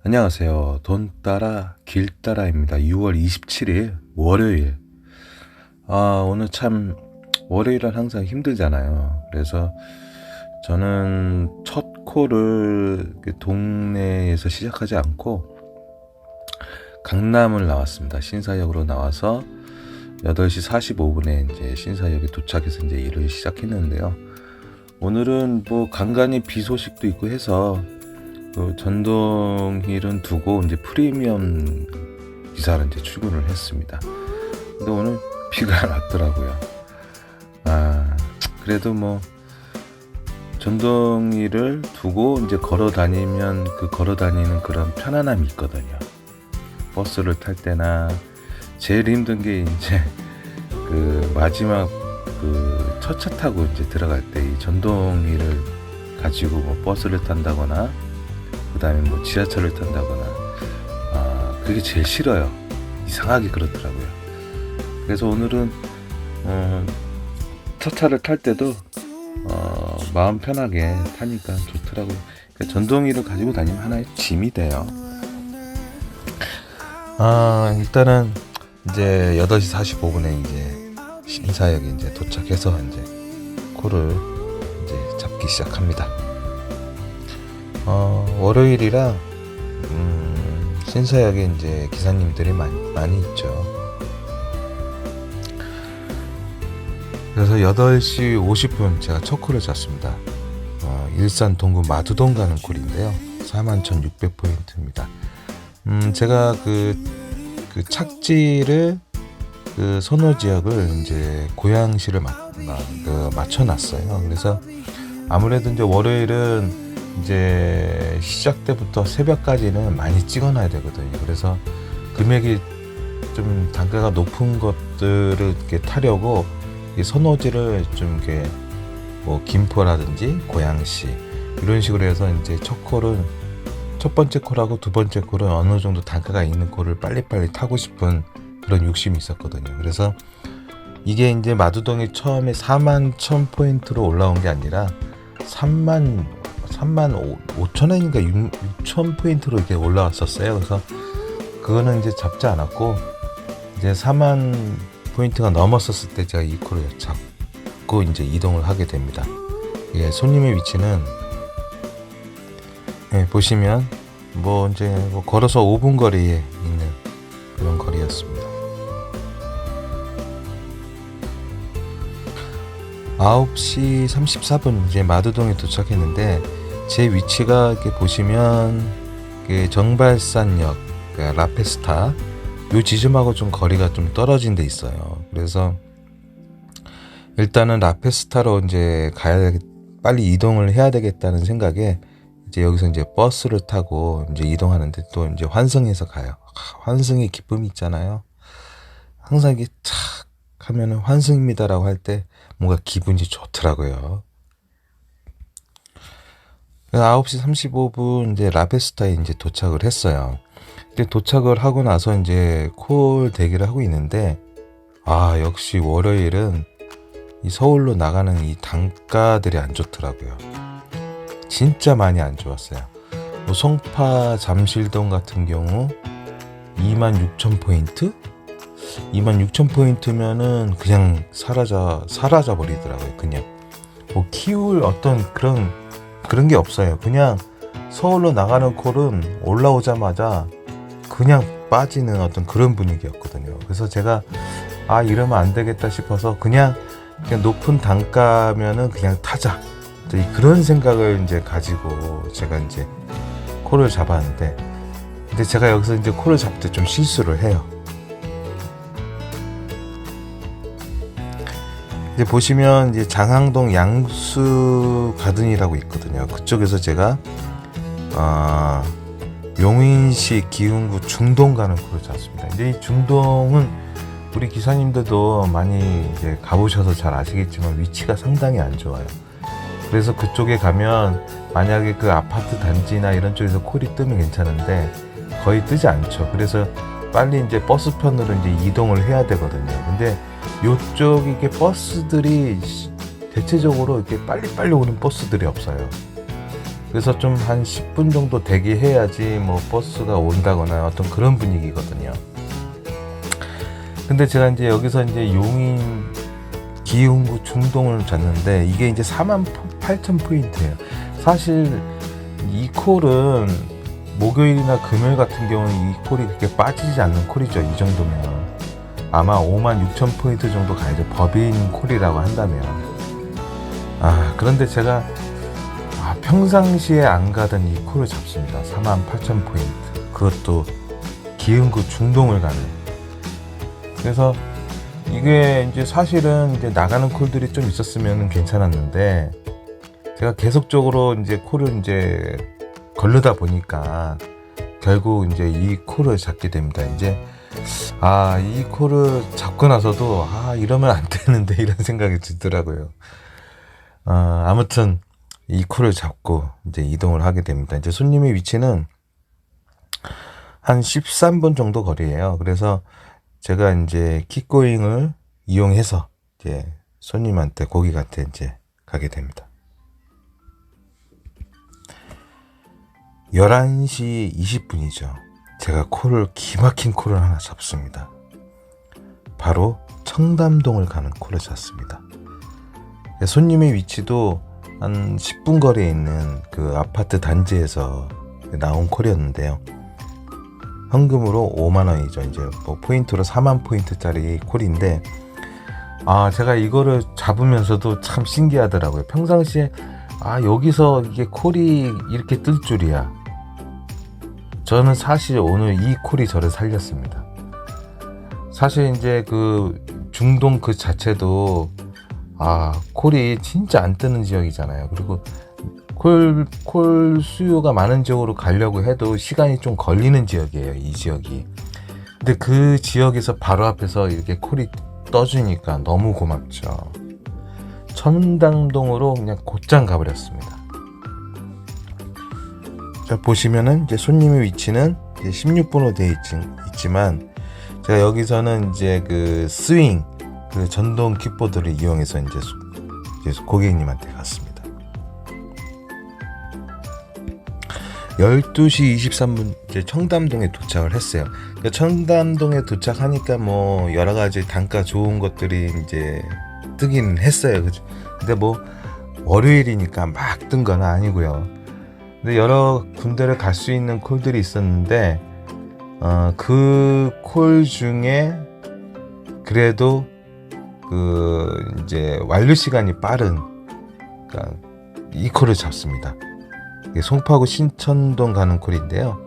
안녕하세요. 돈 따라 길 따라입니다. 6월 27일 월요일. 오늘 참 월요일은 항상 힘들잖아요. 그래서 저는 첫 콜을 동네에서 시작하지 않고 강남을 나왔습니다. 신사역으로 나와서 8시 45분에 이제 신사역에 도착해서 이제 일을 시작했는데요. 오늘은 뭐 간간히 비 소식도 있고 해서 그 전동휠은 두고 이제 프리미엄 기사를 이제 출근을 했습니다. 근데 오늘 비가 안 왔더라고요. 그래도 뭐 전동휠을 두고 이제 걸어 다니면 그 걸어 다니는 그런 편안함이 있거든요. 버스를 탈 때나 제일 힘든 게 이제 그 마지막 그 첫 차 타고 이제 들어갈 때 이 전동휠을 가지고 뭐 버스를 탄다거나 그 다음에 뭐 지하철을 탄다거나 그게 제일 싫어요. 이상하게 그렇더라고요. 그래서 오늘은 첫 차를 탈 때도 마음 편하게 타니까 좋더라고요. 그러니까 전동기를 가지고 다니면 하나의 짐이 돼요. 일단은 이제 8시 45분에 이제 신사역에 이제 도착해서 이제 코를 이제 잡기 시작합니다. 월요일이라 신사역에 이제 기사님들이 많이 있죠. 그래서 8시 50분 제가 첫 콜을 잡습니다. 일산 동구 마두동 가는 콜인데요. 41,600포인트입니다. 제가 그 착지를 그 선호 지역을 이제 고양시를 맞춰놨어요. 그래서 아무래도 이제 월요일은 이제 시작 때부터 새벽까지는 많이 찍어놔야 되거든요. 그래서 금액이 좀 단가가 높은 것들을 이렇게 타려고 이 선호지를 좀 이렇게 뭐 김포라든지 고양시 이런 식으로 해서 이제 첫 콜은 첫 번째 콜하고 두 번째 콜은 어느 정도 단가가 있는 콜을 빨리빨리 타고 싶은 그런 욕심이 있었거든요. 그래서 이게 이제 마두동이 처음에 41,000포인트로 올라온 게 아니라 3만 5천원인가 6,000포인트로 이렇게 올라왔었어요. 그래서 그거는 이제 잡지 않았고 이제 4만 포인트가 넘었었을 때 제가 이 콜을 잡고 이제 이동을 하게 됩니다. 예, 손님의 위치는 보시면 뭐 이제 뭐 걸어서 5분 거리에 있는 그런 거리였습니다. 9시 34분 이제 마두동에 도착했는데 제 위치가 이렇게 보시면 정발산역 라페스타 요 지점하고 좀 거리가 좀 떨어진 데 있어요. 그래서 일단은 라페스타로 이제 빨리 이동을 해야 되겠다는 생각에 이제 여기서 이제 버스를 타고 이제 이동하는데 또 이제 환승해서 가요. 환승의 기쁨이 있잖아요. 항상 이게 탁 하면은 환승입니다라고 할 때 뭔가 기분이 좋더라고요. 9시 35분 이제 라페스타에 이제 도착을 했어요. 근데 도착을 하고 나서 이제 콜 대기를 하고 있는데 역시 월요일은 이 서울로 나가는 이 단가들이 안 좋더라고요. 진짜 많이 안 좋았어요. 뭐 송파 잠실동 같은 경우 26,000포인트? 26,000포인트면은 그냥 사라져 버리더라고요. 그냥 뭐 키울 어떤 그런 게 없어요. 그냥 서울로 나가는 콜은 올라오자마자 그냥 빠지는 어떤 그런 분위기였거든요. 그래서 제가 이러면 안 되겠다 싶어서 그냥 높은 단가면은 그냥 타자 그런 생각을 이제 가지고 제가 이제 콜을 잡았는데 근데 제가 여기서 이제 콜을 잡을 때 좀 실수를 해요. 이제 보시면 이제 장항동 양수 가든이라고 있거든요. 그쪽에서 제가 용인시 기흥구 중동 가는 콜을 잡습니다. 이제 이 중동은 우리 기사님들도 많이 이제 가보셔서 잘 아시겠지만 위치가 상당히 안 좋아요. 그래서 그쪽에 가면 만약에 그 아파트 단지나 이런 쪽에서 콜이 뜨면 괜찮은데 거의 뜨지 않죠. 그래서 빨리 이제 버스편으로 이제 이동을 해야 되거든요. 근데 요쪽 이게 버스들이 대체적으로 이렇게 빨리빨리 오는 버스들이 없어요. 그래서 좀 한 10분 정도 대기해야지 뭐 버스가 온다거나 어떤 그런 분위기거든요. 근데 제가 이제 여기서 이제 용인 기흥구 중동을 잤는데 이게 이제 48,000포인트예요. 사실 이 콜은 목요일이나 금요일 같은 경우는 이 콜이 그렇게 빠지지 않는 콜이죠. 이 정도면 아마 56,000포인트 정도 가야죠. 법인 콜이라고 한다면. 그런데 제가 평상시에 안 가던 이 콜을 잡습니다. 48,000포인트. 그것도 기흥구 중동을 가는. 그래서 이게 이제 사실은 이제 나가는 콜들이 좀 있었으면 괜찮았는데 제가 계속적으로 이제 콜을 이제 걸르다 보니까 결국 이제 이 콜을 잡게 됩니다. 이제 이 콜을 잡고 나서도 이러면 안 되는데 이런 생각이 들더라고요. 아무튼 이 콜을 잡고 이제 이동을 하게 됩니다. 이제 손님의 위치는 한 13분 정도 거리예요. 그래서 제가 이제 킥고잉을 이용해서 이제 손님한테 고객한테 이제 가게 됩니다. 11시 20분이죠. 제가 기막힌 콜을 하나 잡습니다. 바로 청담동을 가는 콜을 잡습니다. 손님의 위치도 한 10분 거리에 있는 그 아파트 단지에서 나온 콜이었는데요. 현금으로 5만원이죠. 이제 뭐 포인트로 4만 포인트짜리 콜인데, 제가 이거를 잡으면서도 참 신기하더라고요. 평상시에, 여기서 이게 콜이 이렇게 뜰 줄이야. 저는 사실 오늘 이 콜이 저를 살렸습니다. 사실 이제 그 중동 그 자체도 콜이 진짜 안 뜨는 지역이잖아요. 그리고 콜 수요가 많은 지역으로 가려고 해도 시간이 좀 걸리는 지역이에요, 이 지역이. 근데 그 지역에서 바로 앞에서 이렇게 콜이 떠주니까 너무 고맙죠. 청담동으로 그냥 곧장 가버렸습니다. 자, 보시면은 이제 손님의 위치는 이제 16분으로 되어 있지만 제가 여기서는 이제 그 스윙, 그 전동 킥보드를 이용해서 이제 고객님한테 갔습니다. 12시 23분 이제 청담동에 도착을 했어요. 청담동에 도착하니까 뭐 여러 가지 단가 좋은 것들이 이제 뜨긴 했어요. 그죠? 근데 뭐 월요일이니까 막 뜬 건 아니고요. 근데 여러 군데를 갈 수 있는 콜들이 있었는데 그 콜 중에 그래도 그 이제 완료 시간이 빠른 그러니까 이 콜을 잡습니다. 송파구 신천동 가는 콜인데요.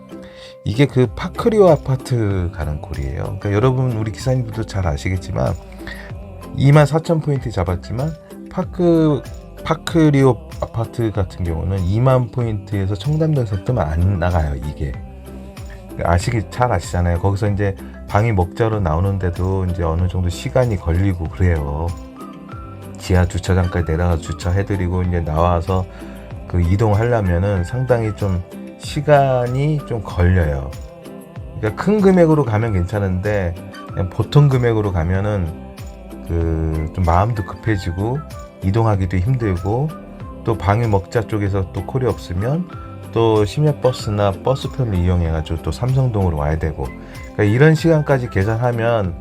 이게 그 파크리오 아파트 가는 콜이에요. 그러니까 여러분 우리 기사님들도 잘 아시겠지만 24,000포인트 잡았지만 파크리오 아파트 같은 경우는 2만 포인트에서 청담동에서 뜨면 안 나가요. 이게 잘 아시잖아요. 거기서 이제 방이 먹자로 나오는데도 이제 어느 정도 시간이 걸리고 그래요. 지하 주차장까지 내려가서 주차해드리고 이제 나와서 그 이동하려면은 상당히 좀 시간이 좀 걸려요. 그러니까 큰 금액으로 가면 괜찮은데 그냥 보통 금액으로 가면은 그 좀 마음도 급해지고 이동하기도 힘들고 또 방위 먹자 쪽에서 또 콜이 없으면 또 심야버스나 버스편을 이용해가지고 또 삼성동으로 와야 되고 그러니까 이런 시간까지 계산하면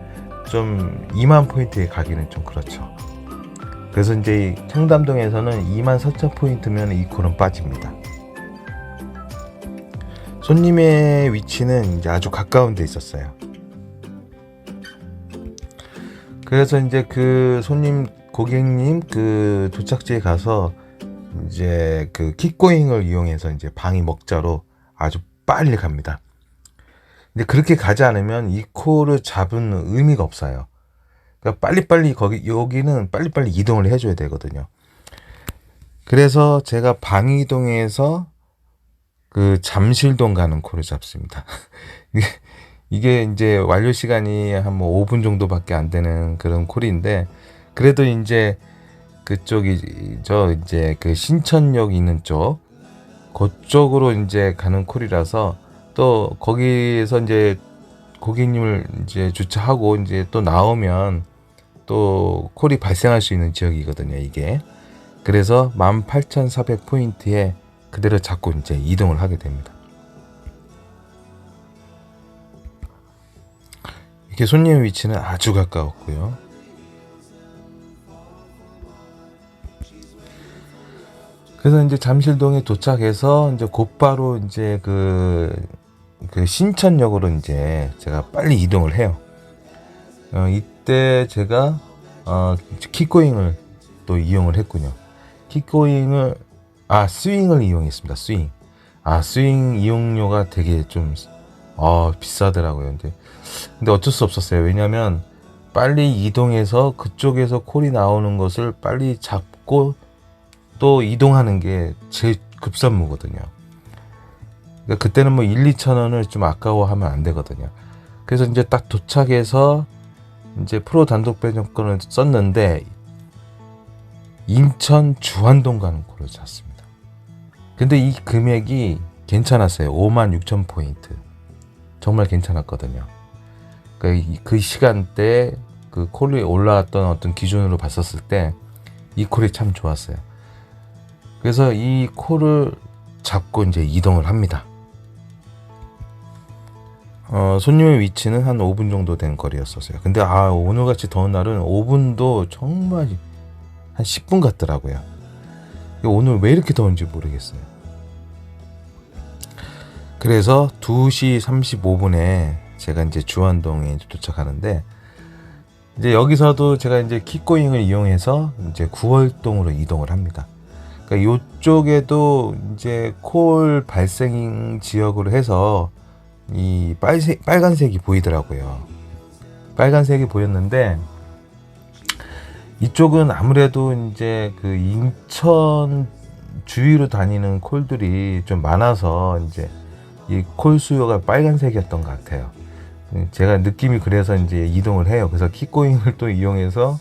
좀 2만 포인트에 가기는 좀 그렇죠. 그래서 이제 청담동에서는 24,000포인트면 이 콜은 빠집니다. 손님의 위치는 이제 아주 가까운 데 있었어요. 그래서 이제 그 고객님 그 도착지에 가서 이제 그 킥고잉을 이용해서 이제 방위 먹자로 아주 빨리 갑니다. 근데 그렇게 가지 않으면 이 콜을 잡은 의미가 없어요. 그러니까 빨리빨리 여기는 빨리빨리 이동을 해줘야 되거든요. 그래서 제가 방이동에서 그 잠실동 가는 콜을 잡습니다. 이게 이제 완료 시간이 한 뭐 5분 정도밖에 안 되는 그런 콜인데 그래도 이제 그쪽이 이제 그 신천역 있는 쪽 그쪽으로 이제 가는 콜이라서 또 거기에서 이제 고객님을 이제 주차하고 이제 또 나오면 또 콜이 발생할 수 있는 지역이거든요, 이게. 그래서 18,400포인트에 그대로 잡고 이제 이동을 하게 됩니다. 이게 손님의 위치는 아주 가까웠고요. 그래서 이제 잠실동에 도착해서 이제 곧바로 이제 그 신천역으로 이제 제가 빨리 이동을 해요. 이때 제가 킥고잉을 또 이용을 했군요. 킥고잉을 스윙을 이용했습니다. 스윙 이용료가 되게 좀 비싸더라고요. 근데 어쩔 수 없었어요. 왜냐면 빨리 이동해서 그쪽에서 콜이 나오는 것을 빨리 잡고 또 이동하는 게 제 급선무거든요. 그러니까 그때는 뭐 1, 2천 원을 좀 아까워하면 안 되거든요. 그래서 이제 딱 도착해서 이제 프로 단독 배정권을 썼는데 인천 주안동 가는 콜을 샀습니다. 근데 이 금액이 괜찮았어요. 56,000포인트. 정말 괜찮았거든요. 그 시간대에 그 콜이 올라왔던 어떤 기준으로 봤었을 때 이 콜이 참 좋았어요. 그래서 이 콜을 잡고 이제 이동을 합니다. 손님의 위치는 한 5분 정도 된 거리였었어요. 근데 오늘같이 더운 날은 5분도 정말 한 10분 같더라고요. 오늘 왜 이렇게 더운지 모르겠어요. 그래서 2시 35분에 제가 이제 주안동에 도착하는데, 이제 여기서도 제가 이제 킥고잉을 이용해서 이제 9월동으로 이동을 합니다. 그러니까 이쪽에도 이제 콜 발생 지역으로 해서 이 빨간색이 보이더라고요. 빨간색이 보였는데 이쪽은 아무래도 이제 그 인천 주위로 다니는 콜들이 좀 많아서 이제 이 콜 수요가 빨간색이었던 것 같아요. 제가 느낌이 그래서 이제 이동을 해요. 그래서 킥고잉을 또 이용해서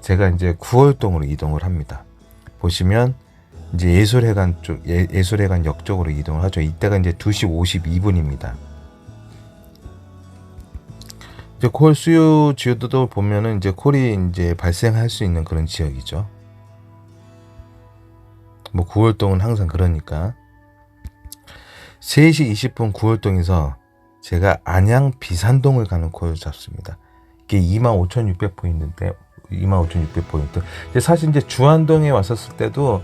제가 이제 9월동으로 이동을 합니다. 보시면 이제 예술회관 역 쪽으로 이동을 하죠. 이때가 이제 2시 52분입니다. 이제 콜 수요 지역도 보면은 이제 콜이 이제 발생할 수 있는 그런 지역이죠. 뭐 9월동은 항상 그러니까. 3시 20분 9월동에서 제가 안양 비산동을 가는 콜을 잡습니다. 이게 25,600포인트인데 25,600포인트. 사실 이제 주안동에 왔었을 때도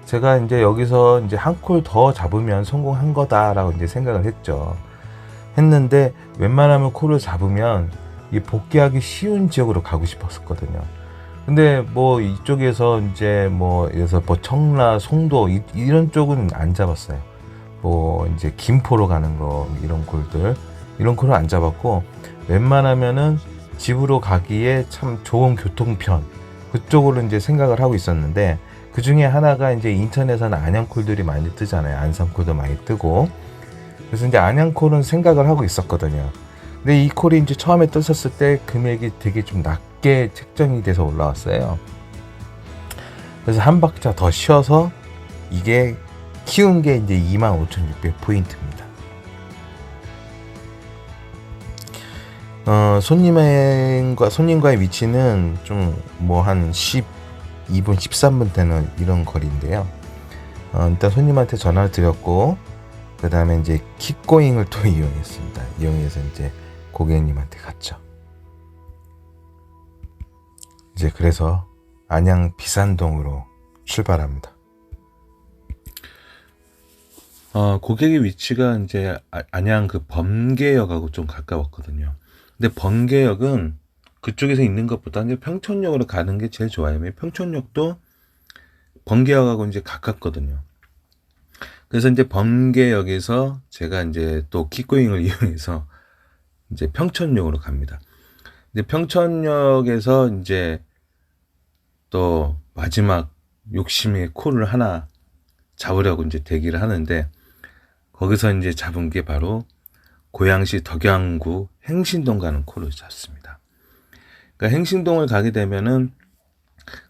제가 이제 여기서 이제 한 콜 더 잡으면 성공한 거다라고 이제 생각을 했는데 웬만하면 콜을 잡으면 이 복귀하기 쉬운 지역으로 가고 싶었었거든요. 근데 뭐 이쪽에서 이제 뭐 그래서 뭐 청라, 송도 이런 쪽은 안 잡았어요. 뭐 이제 김포로 가는 거 이런 콜을 안 잡았고, 웬만하면은 집으로 가기에 참 좋은 교통편 그쪽으로 이제 생각을 하고 있었는데, 그 중에 하나가 이제 인천에서는 안양콜들이 많이 뜨잖아요. 안산콜도 많이 뜨고. 그래서 이제 안양콜은 생각을 하고 있었거든요. 근데 이 콜이 이제 처음에 떴었을 때 금액이 되게 좀 낮게 책정이 돼서 올라왔어요. 그래서 한 박자 더 쉬어서 이게 키운 게 이제 25,600포인트입니다. 손님과의 위치는 좀 뭐 한 12분, 13분 되는 이런 거리인데요. 일단 손님한테 전화를 드렸고, 그 다음에 이제 킥고잉을 또 이용했습니다. 이용해서 이제 고객님한테 갔죠. 이제 그래서 안양 비산동으로 출발합니다. 고객의 위치가 이제 안양 그 번개역하고 좀 가까웠거든요. 근데 번개역은 그쪽에서 있는 것보다 이제 평촌역으로 가는 게 제일 좋아요. 평촌역도 번개역하고 이제 가깝거든요. 그래서 이제 번개역에서 제가 이제 또 킥고잉을 이용해서 이제 평촌역으로 갑니다. 근데 평촌역에서 이제 또 마지막 욕심의 콜을 하나 잡으려고 이제 대기를 하는데, 거기서 이제 잡은 게 바로 고양시 덕양구 행신동 가는 콜을 잡습니다. 그러니까 행신동을 가게 되면은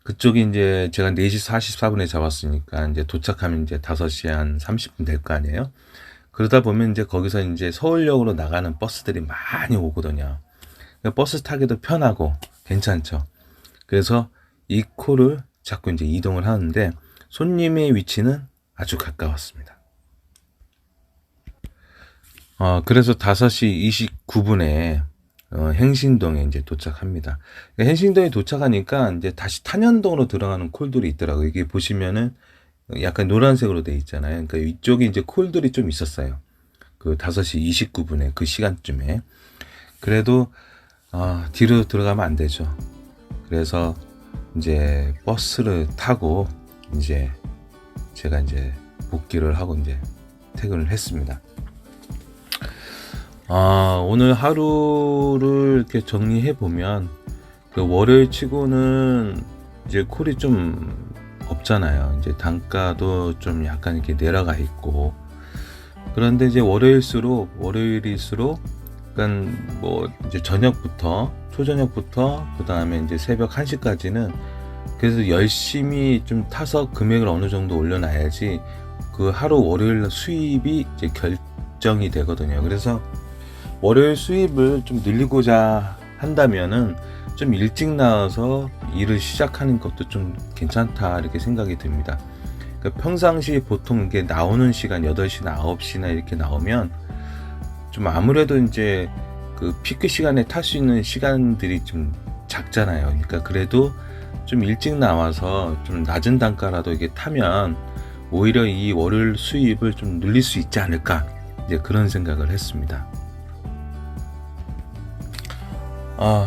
그쪽이 이제 제가 4시 44분에 잡았으니까 이제 도착하면 이제 5시 한 30분 될 거 아니에요. 그러다 보면 이제 거기서 이제 서울역으로 나가는 버스들이 많이 오거든요. 그러니까 버스 타기도 편하고 괜찮죠. 그래서 이 콜을 잡고 이제 이동을 하는데, 손님의 위치는 아주 가까웠습니다. 그래서 5시 29분에 행신동에 이제 도착합니다. 행신동에 도착하니까 이제 다시 탄현동으로 들어가는 콜들이 있더라고요. 이게 보시면은 약간 노란색으로 돼 있잖아요. 그러니까 이쪽에 이제 콜들이 좀 있었어요. 그 5시 29분에 그 시간쯤에. 그래도 뒤로 들어가면 안 되죠. 그래서 이제 버스를 타고 이제 제가 이제 복귀를 하고 이제 퇴근을 했습니다. 오늘 하루를 이렇게 정리해 보면 그 월요일 치고는 이제 콜이 좀 없잖아요. 이제 단가도 좀 약간 이렇게 내려가 있고, 그런데 이제 월요일일수록 약간 뭐 이제 초저녁부터 그 다음에 이제 새벽 1시까지는 그래서 열심히 좀 타서 금액을 어느 정도 올려놔야지 그 하루 월요일 수입이 이제 결정이 되거든요. 그래서 월요일 수입을 좀 늘리고자 한다면은 좀 일찍 나와서 일을 시작하는 것도 좀 괜찮다 이렇게 생각이 듭니다. 그러니까 평상시 보통 이게 나오는 시간 8시나 9시나 이렇게 나오면 좀 아무래도 이제 그 피크 시간에 탈 수 있는 시간들이 좀 작잖아요. 그러니까 그래도 좀 일찍 나와서 좀 낮은 단가라도 이게 타면 오히려 이 월요일 수입을 좀 늘릴 수 있지 않을까, 이제 그런 생각을 했습니다.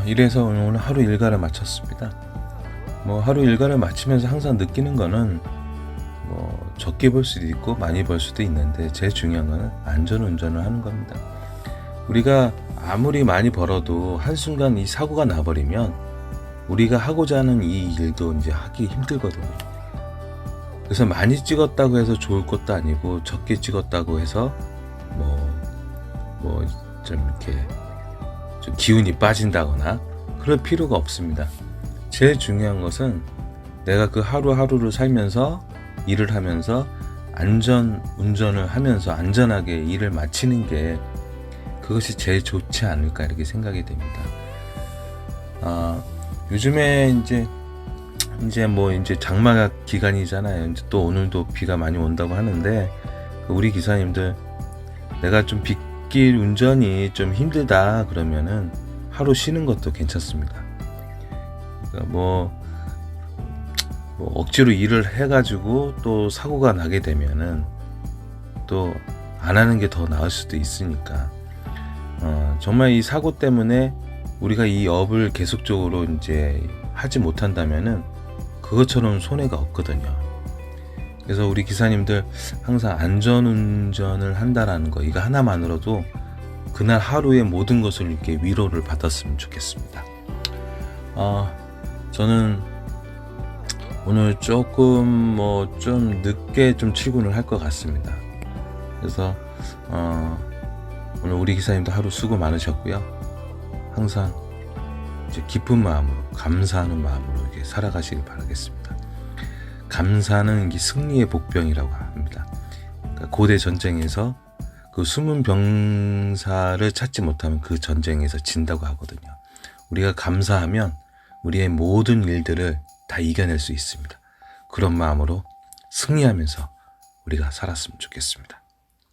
이래서 오늘 하루 일과를 마쳤습니다. 뭐 하루 일과를 마치면서 항상 느끼는 거는 뭐 적게 벌 수도 있고 많이 벌 수도 있는데 제일 중요한 거는 안전 운전을 하는 겁니다. 우리가 아무리 많이 벌어도 한순간 이 사고가 나버리면 우리가 하고자 하는 이 일도 이제 하기 힘들거든요. 그래서 많이 찍었다고 해서 좋을 것도 아니고 적게 찍었다고 해서 뭐 좀 이렇게 좀 기운이 빠진다거나 그럴 필요가 없습니다. 제일 중요한 것은 내가 그 하루하루를 살면서 일을 하면서 안전 운전을 하면서 안전하게 일을 마치는 게 그것이 제일 좋지 않을까 이렇게 생각이 됩니다. 요즘에 이제 장마 기간이잖아요. 이제 또 오늘도 비가 많이 온다고 하는데 우리 기사님들 내가 좀 빗길 운전이 좀 힘들다 그러면은 하루 쉬는 것도 괜찮습니다. 그러니까 뭐 억지로 일을 해가지고 또 사고가 나게 되면은 또 안 하는 게 더 나을 수도 있으니까 정말 이 사고 때문에 우리가 이 업을 계속적으로 이제 하지 못한다면은 그것처럼 손해가 없거든요. 그래서 우리 기사님들 항상 안전운전을 한다라는 거, 이거 하나만으로도 그날 하루의 모든 것을 이렇게 위로를 받았으면 좋겠습니다. 저는 오늘 조금 좀 늦게 좀 출근을 할 것 같습니다. 그래서 오늘 우리 기사님도 하루 수고 많으셨고요. 항상 이제 기쁜 마음으로, 감사하는 마음으로 이렇게 살아가시길 바라겠습니다. 감사는 이게 승리의 복병이라고 합니다. 그러니까 고대 전쟁에서 그 숨은 병사를 찾지 못하면 그 전쟁에서 진다고 하거든요. 우리가 감사하면 우리의 모든 일들을 다 이겨낼 수 있습니다. 그런 마음으로 승리하면서 우리가 살았으면 좋겠습니다.